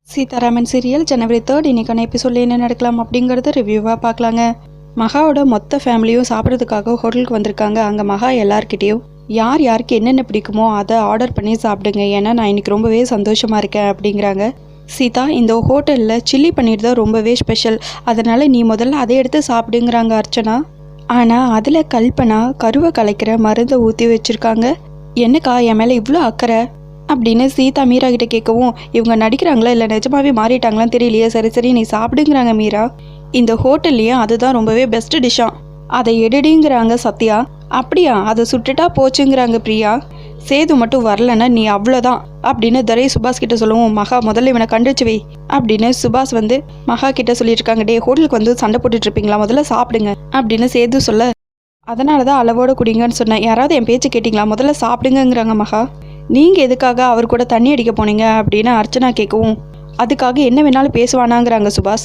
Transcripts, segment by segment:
Sitharaman serial ஜனவரி 3 இன்னைக்கான எபிசோட்ல என்ன நடக்கலாம் அப்படிங்கறத ரிவ்யூவா பார்க்கலாங்க. மகாவோட மொத்த ஃபேமிலியும் சாப்பிட்றதுக்காக ஹோட்டலுக்கு வந்திருக்காங்க. அங்கே மகா எல்லார்கிட்டையும் யார் யாருக்கு என்னென்ன பிடிக்குமோ அதை ஆர்டர் பண்ணி சாப்பிடுங்க, ஏன்னா நான் இன்னைக்கு ரொம்பவே சந்தோஷமா இருக்கேன் அப்படிங்கிறாங்க. சீதா, இந்த ஹோட்டலில் சில்லி பன்னீர் தான் ரொம்பவே ஸ்பெஷல், அதனால நீ முதல்ல அதை எடுத்து சாப்பிடுங்கிறாங்க அர்ச்சனா. ஆனால் அதில் கல்பனா கருவை கலைக்கிற மருந்தை ஊற்றி வச்சுருக்காங்க. என்னக்கா என் மேலே இவ்வளோ அக்கறை அப்படின்னு சீதா மீரா கிட்ட கேட்கவும், இவங்க நடிக்கிறாங்களா இல்லை நிஜமாவே மாறிட்டாங்களான்னு தெரியலையே, சரி சரி நீ சாப்பிடுங்கிறாங்க மீரா. இந்த ஹோட்டல்லையே அதுதான் ரொம்பவே பெஸ்ட் டிஷ்ஷா, அதை எடுடிங்கிறாங்க சத்யா. அப்படியா, அதை சுட்டுட்டா போச்சுங்கிறாங்க பிரியா. சேது மட்டும் வரலன்னா நீ அவ்வளோதான் அப்படின்னு துரை சுபாஷ் கிட்ட சொல்லவும், மகா முதல்ல இவனை கண்டிச்சு வை அப்படின்னு சுபாஷ் மகா கிட்ட சொல்லிட்டு இருக்காங்க. டே, ஹோட்டலுக்கு சண்டை போட்டுட்டு இருப்பீங்களா, முதல்ல சாப்பிடுங்க அப்படின்னு சேது சொல்ல, அதனால தான் அளவோட குடிங்கன்னு சொன்னேன், யாராவது என் பேச்சு கேட்டிங்களா, முதல்ல சாப்பிடுங்கிறாங்க மகா. நீங்கள் எதுக்காக அவர் கூட தண்ணி அடிக்க போனீங்க அப்படின்னு அர்ச்சனா கேட்கவும், அதுக்காக என்ன வேணாலும் பேசுவானாங்கிறாங்க சுபாஷ்.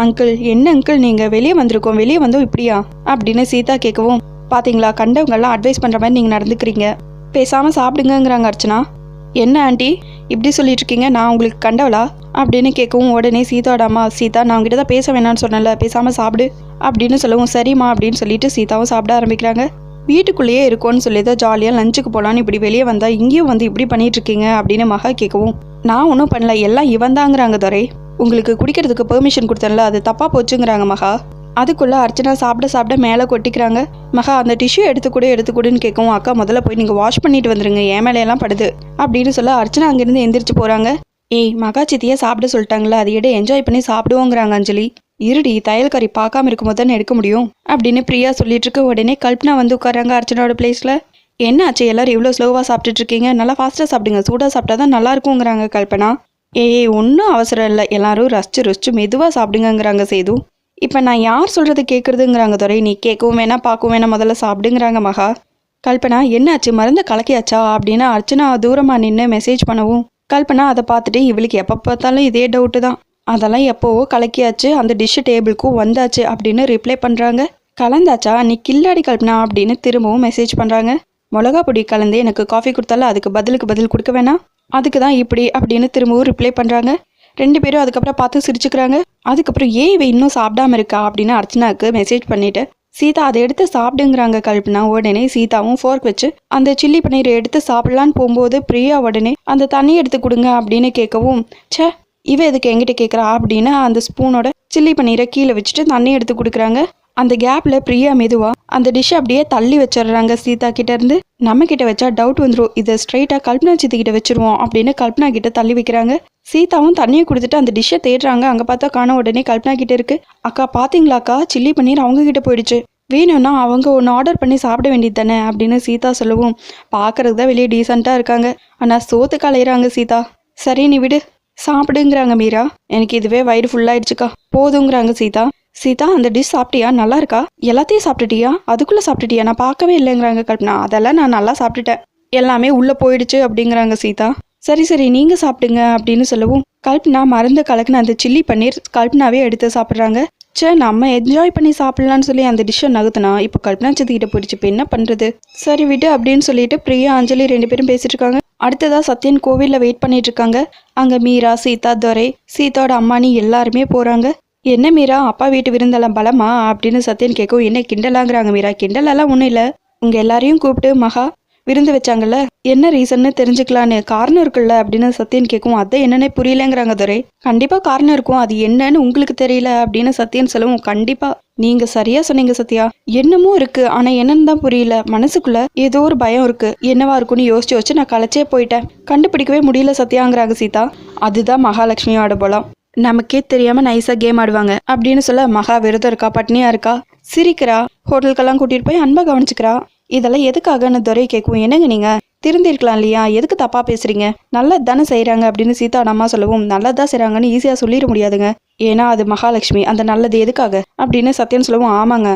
அங்கிள், என்ன அங்கிள் நீங்கள் வெளியே வந்திருக்கோம், வெளியே வந்தோம் இப்படியா அப்படின்னு சீதா கேட்கவும், பார்த்தீங்களா கண்டவங்கெல்லாம் அட்வைஸ் பண்ணுற மாதிரி நீங்கள் நடந்துக்கிறீங்க, பேசாமல் சாப்பிடுங்கிறாங்க அர்ச்சனா. என்ன ஆண்டி இப்படி சொல்லிட்டு இருக்கீங்க, நான் உங்களுக்கு கண்டவளா அப்படின்னு கேட்கவும், உடனே சீதாவோட அம்மா, சீதா நான் உங்ககிட்ட தான் பேச வேணான்னு சொன்னல, பேசாமல் சாப்பிடு அப்படின்னு சொல்லவும், சரிம்மா அப்படின்னு சொல்லிட்டு சீதாவும் சாப்பிட ஆரம்பிக்கிறாங்க. வீட்டுக்குள்ளேயே இருக்கோன்னு சொல்லி தான் ஜாலியாக லஞ்சுக்கு போகலான்னு இப்படி வெளியே வந்தால் இங்கேயும் இப்படி பண்ணிட்டு இருக்கீங்க அப்படின்னு மகா கேட்கவும், நான் ஒன்றும் பண்ணல, எல்லாம் இவன் தாங்கிறாங்க துரை, உங்களுக்கு குடிக்கிறதுக்கு பெர்மிஷன் கொடுத்தேன்ல அது தப்பாக போச்சுங்கிறாங்க மகா. அதுக்குள்ளே அர்ச்சனா சாப்பிட சாப்பிட மேலே கொட்டிக்கிறாங்க. மகா அந்த டிஷ்யூ எடுத்துக்கூடுன்னு கேட்கவும், அக்கா முதல்ல போய் நீங்கள் வாஷ் பண்ணிட்டு வந்துருங்க, என் மேலையெல்லாம் படுது அப்படின்னு சொல்ல அர்ச்சனா அங்கேருந்து எந்திரிச்சு போகிறாங்க. ஏய், மகா சித்தியே சாப்பிட சொல்லிட்டாங்களே, அதை எடு என்ஜாய் பண்ணி சாப்பிடுவோங்கிறாங்க அஞ்சலி. இருடி, தையல் கறி பார்க்காம இருக்கும்போது தானே எடுக்க முடியும் அப்படின்னு பிரியா சொல்லிட்டு இருக்க. உடனே கல்பனா உட்காராங்க அர்ச்சனாவோட பிளேஸில். என்ன ஆச்சு, எல்லாரும் இவ்வளோ ஸ்லோவாக சாப்பிட்டுட்டு இருக்கீங்க, நல்லா ஃபாஸ்ட்டாக சாப்பிடுங்க, சூடாக சாப்பிட்டா தான் நல்லா இருக்குங்கிறாங்க கல்பனா. ஏய், ஒன்றும் அவசரம் இல்லை, எல்லாரும் ரசிச்சு மெதுவாக சாப்பிடுங்கிறாங்க சேது. இப்போ நான் யார் சொல்கிறது கேட்குறதுங்கிறாங்க துரை. நீ கேட்கவும் வேணாம் பார்க்கவும் வேணாம், முதல்ல சாப்பிடுங்கிறாங்க மகா. கல்பனா, என்னாச்சு, மருந்தை கலக்கியாச்சா அப்படின்னு அர்ச்சனா தூரமாக நின்று மெசேஜ் பண்ணவும், கல்பனா அதை பார்த்துட்டு இவளுக்கு எப்போ பார்த்தாலும் இதே டவுட்டு தான், அதெல்லாம் எப்போவோ கலக்கியாச்சு, அந்த டிஷ்ஷு டேபிளுக்கும் வந்தாச்சு அப்படின்னு ரிப்ளை பண்ணுறாங்க. கலந்தாச்சா, நீ கில்லாடி கல்பனா அப்படின்னு திரும்பவும் மெசேஜ் பண்ணுறாங்க. மிளகா பொடி கலந்து எனக்கு காஃபி கொடுத்தாலும் அதுக்கு பதில் கொடுக்க வேணாம், அதுக்கு தான் இப்படி அப்படின்னு திரும்பவும் ரிப்ளை பண்ணுறாங்க. ரெண்டு பேரும் அதுக்கப்புறம் பார்த்து சிரிச்சுக்கிறாங்க. அதுக்கப்புறம் ஏன் இவ இன்னும் சாப்பிடாம இருக்கா அப்படின்னு அர்ச்சனாவுக்கு மெசேஜ் பண்ணிட்டு சீதா அதை எடுத்து சாப்பிடுங்கிறாங்க கல்பனா. உடனே சீதாவும் ஃபோர்க் வச்சு அந்த சில்லி பன்னீர் எடுத்து சாப்பிடலான்னு போகும்போது பிரியா உடனே அந்த தண்ணி எடுத்து கொடுங்க அப்படின்னு கேட்கவும், சே இவ எதுக்கு என்கிட்ட கேட்குறா அப்படின்னு அந்த ஸ்பூனோட சில்லி பன்னீரை கீழே வச்சுட்டு தண்ணி எடுத்து கொடுக்குறாங்க. அந்த கேப்ல பிரியா மெதுவா அந்த டிஷ்ஷை அப்படியே தள்ளி வச்சிடுறாங்க சீதா கிட்ட இருந்து. நம்ம கிட்ட வச்சா டவுட் வந்துடும், இதை ஸ்ட்ரைட்டா கல்பனா சித்தி கிட்ட வச்சிருவோம் அப்படின்னு கல்பனா கிட்ட தள்ளி வைக்கிறாங்க. சீதாவும் தண்ணியை கொடுத்துட்டு அந்த டிஷ்ஷை தேடுறாங்க. அங்க பார்த்தா காண. உடனே கல்பனா கிட்ட இருக்கு. அக்கா பாத்தீங்களாக்கா, சில்லி பன்னீர் அவங்க கிட்ட போயிடுச்சு, வேணும்னா அவங்க ஒன்று ஆர்டர் பண்ணி சாப்பிட வேண்டியது தானே அப்படின்னு சீதா சொல்லவும், பார்க்கறதுக்கு தான் வெளியே டீசெண்டாக இருக்காங்க, ஆனால் சோத்துக்கு அலையிறாங்க சீதா. சரி நீ விடு சாப்பிடுங்கிறாங்க மீரா. எனக்கு இதுவே வயிறு ஃபுல்லாயிடுச்சுக்கா போதுங்கிறாங்க சீதா. சீதா, அந்த டிஷ் சாப்பிட்டியா, நல்லா இருக்கா, எல்லாத்தையும் சாப்பிட்டுட்டியா, அதுக்குள்ளே சாப்பிட்டுட்டியா, நான் பார்க்கவே இல்லைங்கிறாங்க கல்பனா. அதெல்லாம் நான் நல்லா சாப்பிட்டுட்டேன், எல்லாமே உள்ளே போயிடுச்சு அப்படிங்கிறாங்க சீதா. சரி சரி நீங்கள் சாப்பிடுங்க அப்படின்னு சொல்லவும், கல்பனா மருந்து கலக்குன அந்த சில்லி பன்னீர் கல்பனாவே எடுத்து சாப்பிட்றாங்க. சே, நம்ம என்ஜாய் பண்ணி சாப்பிட்லான்னு சொல்லி அந்த டிஷ்ஷை நகுத்துனா இப்போ கல்பனா சித்திக்கிட்ட போயிடுச்சு, இப்போ என்ன பண்ணுறது, சரி விடு அப்படின்னு சொல்லிட்டு பிரியா அஞ்சலி ரெண்டு பேரும் பேசிட்டு இருக்காங்க. அடுத்ததாக சத்யன் கோவிலில் வெயிட் பண்ணிட்டு இருக்காங்க. அங்கே மீரா, சீதா, துரை, சீதாவோட அம்மானி எல்லாருமே போகிறாங்க. என்ன மீரா, அப்பா வீட்டு விருந்தெல்லாம் பலமா அப்படின்னு சத்யன் கேட்கும். என்ன கிண்டலாங்கிறாங்க மீரா. கிண்டலெல்லாம் ஒன்றும் இல்லை, உங்கள் எல்லாரையும் கூப்பிட்டு மகா விருந்து வச்சாங்கல்ல, என்ன ரீசன்னு தெரிஞ்சுக்கலான்னு காரணம் இருக்குல்ல அப்படின்னு சத்யன் கேட்கும். அதை என்னன்னே புரியலங்கிறாங்க துரை. கண்டிப்பாக காரணம் இருக்கும், அது என்னன்னு உங்களுக்கு தெரியல அப்படின்னு சத்யன் சொல்லவும், கண்டிப்பாக நீங்கள் சரியா சொன்னீங்க சத்யா, என்னமோ இருக்கு ஆனால் என்னன்னு தான் புரியல, மனசுக்குள்ள ஏதோ ஒரு பயம் இருக்கு, என்னவா இருக்குன்னு யோசிச்சு நான் களைச்சே போயிட்டேன், கண்டுபிடிக்கவே முடியல சத்யாங்கிறாங்க சீதா. அதுதான் மகாலட்சுமியோட பலம், நமக்கே தெரியாம நைஸா கேம் ஆடுவாங்க அப்படின்னு சொல்ல, மகா விரதம் இருக்கா, பட்னியா இருக்கா, சிரிக்கிறா, ஹோட்டலுக்கெல்லாம் கூட்டிட்டு போய் அன்பா கவனிச்சுக்கிறா, இதெல்லாம் எதுக்காகன்னு துரை கேட்கும். என்னங்க நீங்க திருந்திருக்கலாம் இல்லையா, எதுக்கு தப்பா பேசுறீங்க, நல்லது தானே செய்யறாங்க அப்படின்னு சீதா அம்மா சொல்லவும், நல்லதா செய்யறாங்கன்னு ஈஸியா சொல்லிட முடியாதுங்க, ஏன்னா அது மகாலட்சுமி, அந்த நல்லது எதுக்காக அப்படின்னு சத்யன் சொல்லவும், ஆமாங்க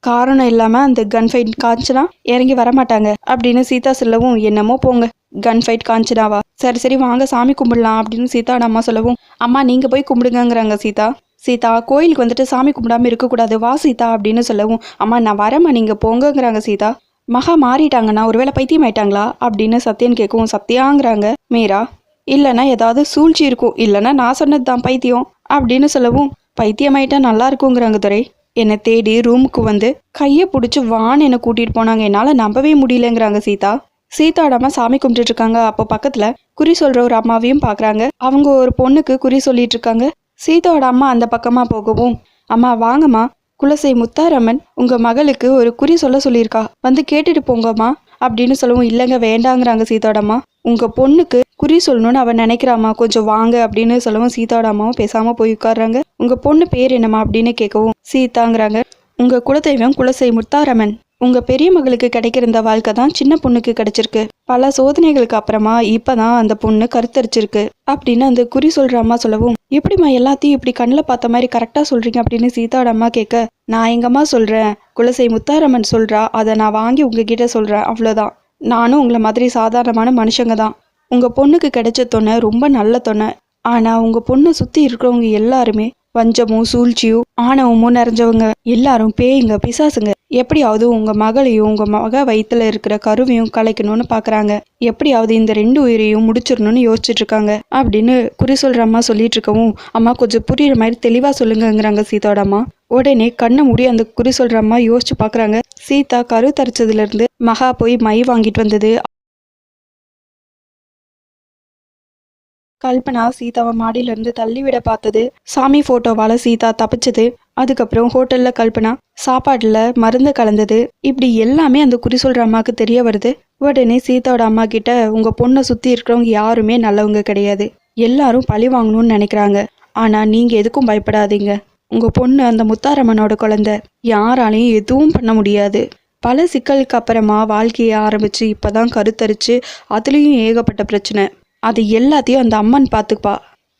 காரணம் இல்லாம அந்த கன் ஃபைட் காஞ்சனா இறங்கி வரமாட்டாங்க அப்படின்னு சீதா சொல்லவும், என்னமோ போங்க, கன் ஃபைட் காஞ்சனாவா, சரி சரி வாங்க சாமி கும்பிடலாம் அப்படின்னு சீதாவோட அம்மா சொல்லவும், அம்மா நீங்க போய் கும்பிடுங்கிறாங்க சீதா. சீதா, கோயிலுக்கு வந்துட்டு சாமி கும்பிடாம இருக்கக்கூடாது, வா சீதா அப்படின்னு சொல்லவும், அம்மா நான் வரேம்மா நீங்க போங்கங்கிறாங்க சீதா. மகா மாறிட்டாங்கன்னா ஒருவேளை பைத்தியம் ஆயிட்டாங்களா அப்படின்னு சத்யன் கேட்கவும், சத்யாங்கிறாங்க மீரா. இல்லைன்னா ஏதாவது சூழ்ச்சி இருக்கும், இல்லைன்னா நான் சொன்னது தான் பைத்தியம் அப்படின்னு சொல்லவும், பைத்தியமாயிட்டா நல்லா இருக்குங்கிறாங்க துரை. என்னை தேடி ரூமுக்கு வந்து கையை பிடிச்சி வான்னு என்னை கூட்டிகிட்டு போனாங்க. என்னால் நம்பவே முடியலங்கிறாங்க சீதா. சீதாவோட அம்மா சாமி கும்பிட்டுட்டு இருக்காங்க. அப்போ பக்கத்தில் குறி சொல்கிற ஒரு அம்மாவையும் பார்க்குறாங்க. அவங்க ஒரு பொண்ணுக்கு குறி சொல்லிட்டு இருக்காங்க. சீதாவோட அம்மா அந்த பக்கமாக போகவும், அம்மா வாங்கம்மா, குலசை முத்தாரம்மன் உங்கள் மகளுக்கு ஒரு குறி சொல்லியிருக்கா, வந்து கேட்டுட்டு போங்கம்மா அப்படின்னு சொல்லவும், இல்லைங்க வேண்டாங்கிறாங்க சீதாவோட அம்மா. உங்கள் பொண்ணுக்கு குறி சொல்லணும்னு அவன் நினைக்கிறாம்மா, கொஞ்சம் வாங்க அப்படின்னு சொல்லவும் சீதாவோட அம்மாவும் பேசாமல் போய் உட்காடுறாங்க. உங்கள் பொண்ணு பேர் என்னம்மா அப்படின்னு கேட்கவும் சீதாங்கிறாங்க. உங்கள் குலதெய்வம் குலசை முத்தாரம்மன். உங்கள் பெரிய மகளுக்கு கிடைக்கிற இந்த வாழ்க்கை தான் சின்ன பொண்ணுக்கு கிடைச்சிருக்கு. பல சோதனைகளுக்கு அப்புறமா இப்போதான் அந்த பொண்ணு கருத்தரிச்சிருக்கு அப்படின்னு அந்த குறி சொல்கிற அம்மா சொல்லவும், எப்படிம்மா எல்லாத்தையும் இப்படி கண்ணில் பார்த்த மாதிரி கரெக்டாக சொல்கிறீங்க அப்படின்னு சீதாவோட அம்மா கேட்க, நான் எங்கம்மா சொல்கிறேன், குலசை முத்தாரம்மன் சொல்கிறா, அதை நான் வாங்கி உங்ககிட்ட சொல்கிறேன், அவ்வளோதான். நானும் உங்களை மாதிரி சாதாரணமான மனுஷங்க தான். உங்கள் பொண்ணுக்கு கிடைச்ச தொன்னை ரொம்ப நல்ல தொன்னை. ஆனால் உங்கள் பொண்ணை சுற்றி இருக்கிறவங்க எல்லாருமே வஞ்சமும் சூழ்ச்சியும் ஆணவமும் நிறைஞ்சவங்க, எல்லாரும் பேய்ங்க பிசாசுங்க. எப்படியாவது உங்கள் மகளையும் உங்கள் மக வயிற்றுல இருக்கிற கருவையும் கலைக்கணும்னு பார்க்குறாங்க. எப்படியாவது இந்த 2 உயிரையும் முடிச்சிடணும்னு யோசிச்சுட்டு இருக்காங்க அப்படின்னு குறி சொல்கிற அம்மா சொல்லிட்டு இருக்கவும், அம்மா கொஞ்சம் புரியுற மாதிரி தெளிவாக சொல்லுங்கிறாங்க சீதாவோட அம்மா. உடனே கண்ணை மூடி அந்த குறி சொல்கிற அம்மா யோசிச்சு பார்க்குறாங்க. சீதா கரு தரிச்சதுலேருந்து மகா போய் மை வாங்கிட்டு வந்தது, கல்பனா சீதாவை மாடியிலேருந்து தள்ளிவிட பார்த்தது, சாமி ஃபோட்டோவால் சீதா தப்பிச்சது, அதுக்கப்புறம் ஹோட்டலில் கல்பனா சாப்பாட்டில் மருந்து கலந்தது, இப்படி எல்லாமே அந்த குறி சொல்கிற அம்மாவுக்கு தெரிய வருது. உடனே சீதாவோட அம்மா கிட்ட, உங்கள் பொண்ணை சுற்றி இருக்கிறவங்க யாருமே நல்லவங்க கிடையாது, எல்லாரும் பழி வாங்கணும்னு நினைக்கிறாங்க. ஆனால் நீங்கள் எதுக்கும் பயப்படாதீங்க, உங்கள் பொண்ணு அந்த முத்தாரம்மனோட குழந்தை, யாராலையும் எதுவும் பண்ண முடியாது. பல சிக்கலுக்கு அப்புறமா வாழ்க்கையை ஆரம்பித்து இப்போ தான் கருத்தரிச்சு அதுலேயும் ஏகப்பட்ட பிரச்சனை. அது எல்லாத்தையும் அந்த அம்மன் பார்த்துப்பா,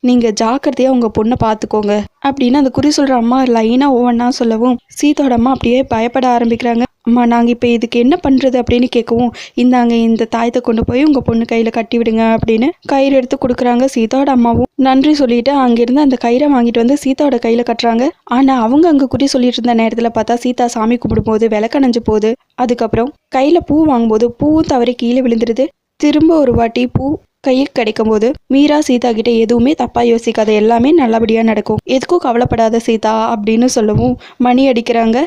நீங்கள் ஜாக்கிரதையாக உங்கள் பொண்ணை பார்த்துக்கோங்க அப்படின்னு அந்த குறி சொல்கிற அம்மா லைனாக ஒவ்வொன்றா சொல்லவும், சீதோட அம்மா அப்படியே பயப்பட ஆரம்பிக்கிறாங்க. அம்மா நாங்கள் இப்போ இதுக்கு என்ன பண்ணுறது அப்படின்னு கேட்கவும், இந்தாங்க இந்த தாயத்தை கொண்டு போய் உங்கள் பொண்ணு கையில் கட்டி விடுங்க அப்படின்னு கயிறு எடுத்து கொடுக்குறாங்க. சீதாவோட அம்மாவும் நன்றி சொல்லிட்டு அங்கேருந்து அந்த கயிறை வாங்கிட்டு வந்து சீதாவோட கையில் கட்டுறாங்க. ஆனால் அவங்க அங்கே குறி சொல்லிட்டு இருந்த நேரத்தில் பார்த்தா சீதா சாமி கும்பிடும்போது விளக்கணைஞ்சு போகுது. அதுக்கப்புறம் கையில் பூ வாங்கும்போது பூவும் தவறி கீழே விழுந்துருது. திரும்ப ஒரு வாட்டி பூ கையில் கிடைக்கும் போது மீரா சீதா கிட்ட எதுவுமே தப்பா யோசிக்காத, எல்லாமே நல்லபடியா நடக்கும், எதுக்கும் கவலைப்படாத சீதா அப்படின்னு சொல்லவும் மணி அடிக்கிறாங்க.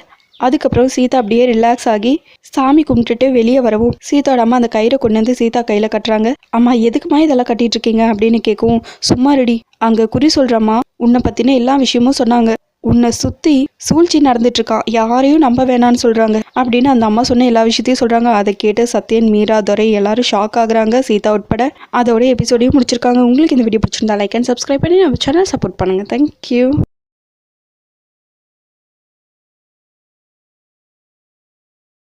அதுக்கப்புறம் சீதா அப்படியே ரிலாக்ஸ் ஆகி சாமி கும்பிட்டுட்டு வெளியே வரவும், சீதாவோட அம்மா அந்த கயிறை கொண்டு வந்து சீதா கையில கட்டுறாங்க. அம்மா எதுக்குமா இதெல்லாம் கட்டிட்டு இருக்கீங்க அப்படின்னு கேட்கவும், சும்மா ரெடி, அங்க குறி சொல்றம்மா உன்னை பத்தின எல்லா விஷயமும் சொன்னாங்க, உன்னை சுற்றி சூழ்ச்சி நடந்துட்டு இருக்கான், யாரையும் நம்ப வேணான்னு சொல்கிறாங்க அப்படின்னு அந்த அம்மா சொன்ன எல்லா விஷயத்தையும் சொல்கிறாங்க. அதை கேட்டு சத்யன், மீரா, துரை எல்லாரும் ஷாக் ஆகுறாங்க, சீதா உட்பட. அதோட எபிசோடையும் முடிச்சிருக்காங்க. உங்களுக்கு இந்த வீடியோ பிடிச்சிருந்தா லைக் அண்ட் சப்ஸ்கிரைப் பண்ணி நம்ம சேனல் சப்போர்ட் பண்ணுங்கள். தேங்க்யூ.